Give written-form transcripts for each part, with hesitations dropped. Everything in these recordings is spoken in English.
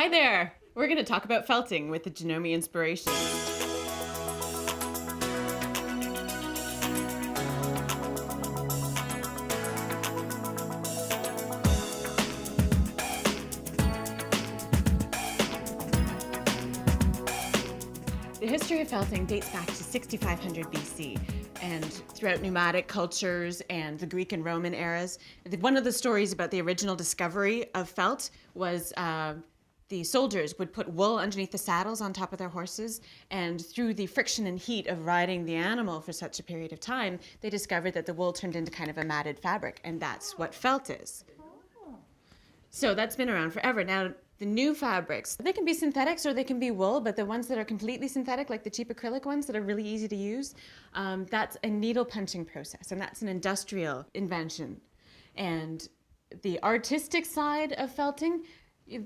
Hi there! We're going to talk about felting with the Janome inspiration. The history of felting dates back to 6500 BC, and throughout nomadic cultures and the Greek and Roman eras. One of the stories about the original discovery of felt was the soldiers would put wool underneath the saddles on top of their horses, and through the friction and heat of riding the animal for such a period of time, they discovered that the wool turned into kind of a matted fabric, and that's what felt is. So that's been around forever. Now, the new fabrics, they can be synthetics or they can be wool, but the ones that are completely synthetic, like the cheap acrylic ones that are really easy to use, that's a needle punching process, and that's an industrial invention. And the artistic side of felting,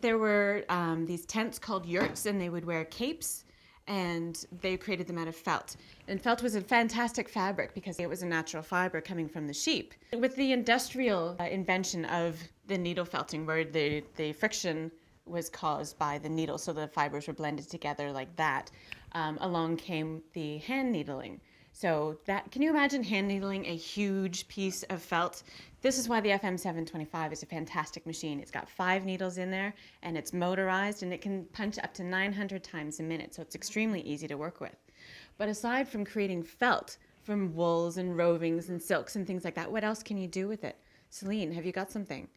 there were these tents called yurts, and they would wear capes, and they created them out of felt. And felt was a fantastic fabric because it was a natural fiber coming from the sheep. With the industrial invention of the needle felting, where the friction was caused by the needle, so the fibers were blended together like that, along came the hand needling. So that, can you imagine hand needling a huge piece of felt? This is why the FM 725 is a fantastic machine. It's got 5 needles in there, and it's motorized, and it can punch up to 900 times a minute, so it's extremely easy to work with. But aside from creating felt from wools and rovings and silks and things like that, what else can you do with it? Celine, have you got something?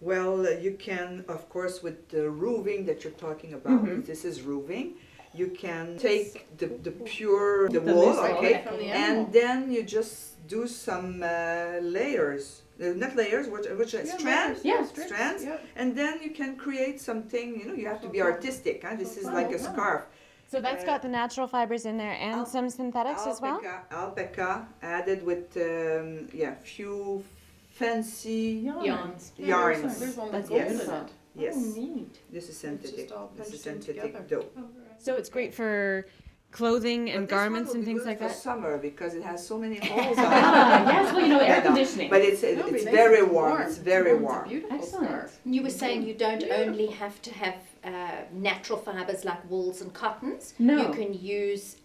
Well, you can, of course, with the roving that you're talking about, this is roving, you can take the wool, okay, and then you just do some layers, not layers, which is strands, strands, and then you can create something, you have to be artistic, huh? This is like a scarf. So that's got the natural fibers in there and some synthetics as well? Alpaca added with, few fancy yarns. There's one that's Yes. golden. Yes. Oh, neat. This is It's synthetic. just all This is punched in synthetic together. dough. So it's great for clothing and garments and things like For that? summer because it has so many holes on it. Yes, well, air Yeah, no, conditioning. but it's very warm. It's very warm. Beautiful Excellent. scarf. You were saying you don't only have to have natural fibers like wools and cottons. No. You can use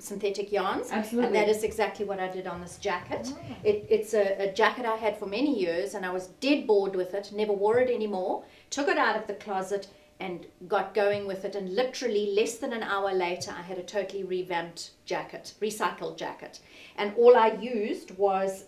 synthetic yarns. Absolutely. And that is exactly what I did on this jacket. It's a jacket I had for many years, and I was dead bored with it, never wore it anymore, took it out of the closet and got going with it, and literally less than an hour later I had a totally revamped jacket, recycled jacket. And all I used was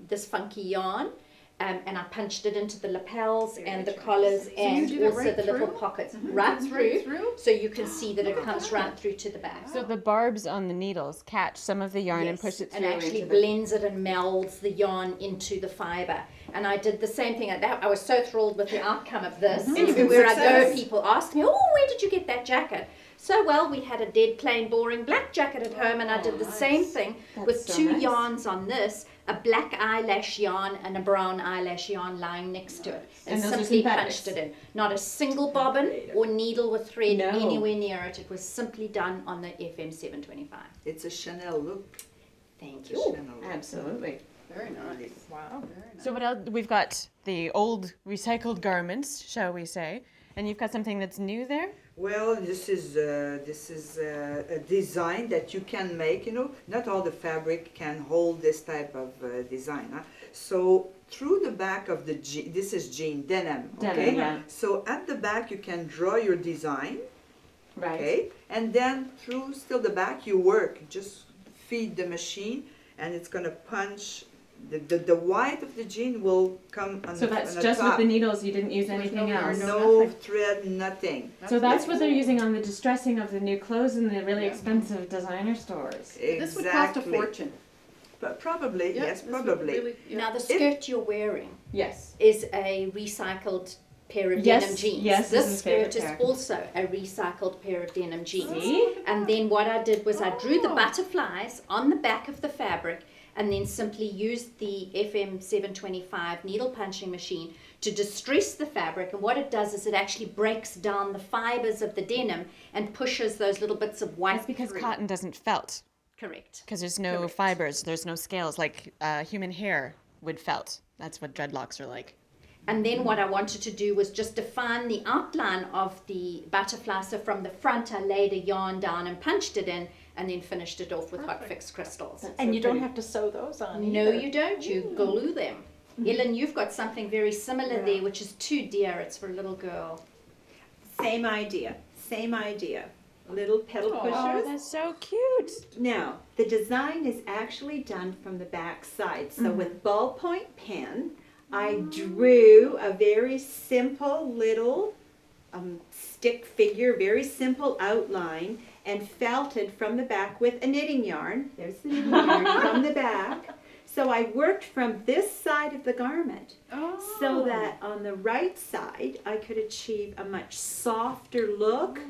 this funky yarn, and I punched it into the lapels and the collars and you did it also right the little through? pockets Right right through? through, so you can see that it comes right through to the back. So the barbs on the needles catch some of the yarn and push it through and actually into the... blends it and melds the yarn into the fiber. And I did the same thing. I was so thrilled with the outcome of this. Everywhere I go, people ask me, "Oh, where did you get that jacket?" So, well, we had a dead, plain, boring black jacket at home, and I did the same thing with so 2 nice. yarns on this, a black eyelash yarn and a brown eyelash yarn lying next to it, and And those are simply synthetics? punched it in. Not a single bobbin or needle with thread No. anywhere near it. It was simply done on the FM 725. It's a Chanel look. Thank It's a you. Chanel look. Absolutely. Very nice. Wow. Very nice. So what else? We've got the old recycled garments, shall we say, and you've got something that's new there? Well, this is a design that you can make. Not all the fabric can hold this type of design. Huh? So through the back of the jean, this is jean denim. Okay. Denim, yeah. So at the back you can draw your design. Right. Okay. And then through still the back you work. Just feed the machine, and it's gonna punch. The white of the jean will come on So the that's on the just top. with the needles, you didn't use anything no else? yarn, No nothing. thread, nothing. So that's what they're using on the distressing of the new clothes in the really Yeah. expensive designer stores. This would cost a Exactly. fortune. But probably, Yeah, yes, this would probably. really- yeah. Now the skirt you're wearing Yes. is a recycled pair of Yes, denim jeans. yes, this This is a favorite skirt is pair. also a recycled pair of denim jeans. See? And then what I did was I drew the Oh. butterflies on the back of the fabric and then simply used the FM 725 needle punching machine to distress the fabric. And what it does is it actually breaks down the fibers of the denim and pushes those little bits of white That's because through. cotton doesn't felt, Correct. because there's no Correct. fibers, there's no scales, like human hair would felt. That's what dreadlocks are like. And then what I wanted to do was just define the outline of the butterfly. So from the front, I laid a yarn down and punched it in, and then finished it off with hot fixed crystals. And you don't have to sew those on No, either. you don't. You glue them. Ellen, you've got something very similar there, which is too dear. It's for a little girl. Same idea. Little pedal Oh, pushers. that's so cute. Now, the design is actually done from the back side. So with ballpoint pen, I drew a very simple little stick figure, very simple outline, and felted from the back with a knitting yarn. There's the knitting yarn from the back. So I worked from this side of the garment so that on the right side I could achieve a much softer look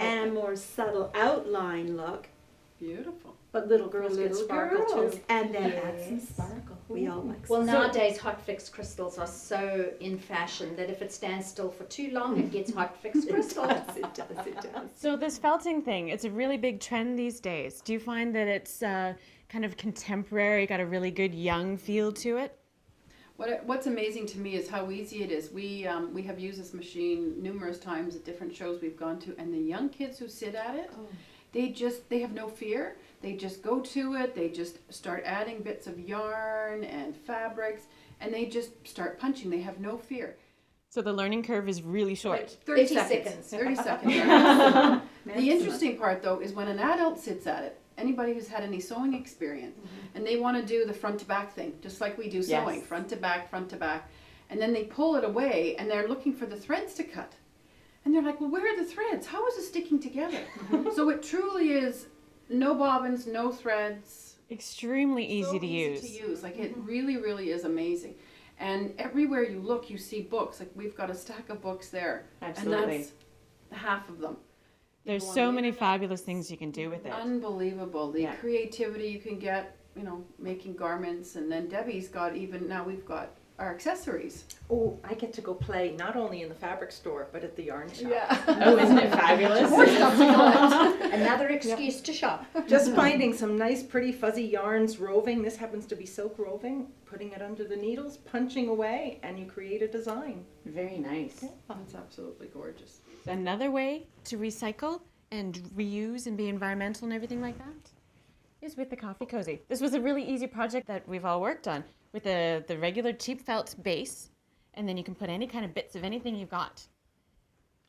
and a more subtle outline look. Beautiful. But little girls get Little sparkle girls. too. And then add some sparkle. We all like Well, sparkle. nowadays hot fixed crystals are so in fashion that if it stands still for too long, it gets hot fixed crystal. It does. So this felting thing, it's a really big trend these days. Do you find that it's kind of contemporary, got a really good young feel to it? What's amazing to me is how easy it is. We have used this machine numerous times at different shows we've gone to, and the young kids who sit at it, they have no fear. They just go to it. They just start adding bits of yarn and fabrics, and they just start punching. They have no fear. So the learning curve is really short. Like 30 50 seconds. seconds. 30 seconds. The interesting part, though, is when an adult sits at it, anybody who's had any sewing experience, and they want to do the front to back thing, just like we do sewing, Yes. front to back, and then they pull it away, and they're looking for the threads to cut. And they're like, well, where are the threads? How is it sticking together? So it truly is no bobbins, no threads. Extremely easy So to use. Like it really, really is amazing. And everywhere you look, you see books. Like we've got a stack of books there. Absolutely. And that's half of them. There's go on so the many internet. fabulous things you can do with it. Unbelievable. The Yeah. creativity you can get, making garments. And then Debbie's got now we've got our accessories. Oh, I get to go play not only in the fabric store, but at the yarn shop. Oh, isn't it fabulous? Another excuse to shop. Just finding some nice, pretty, fuzzy yarns, roving. This happens to be silk roving. Putting it under the needles, punching away, and you create a design. Very nice. That's absolutely gorgeous. Another way to recycle and reuse and be environmental and everything like that is with the coffee cozy. This was a really easy project that we've all worked on with the regular cheap felt base, and then you can put any kind of bits of anything you've got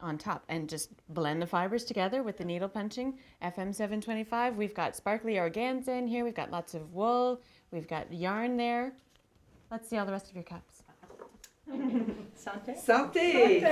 on top and just blend the fibers together with the needle punching. FM 725, we've got sparkly organza in here, we've got lots of wool, we've got yarn there. Let's see all the rest of your cups. Sante? Something.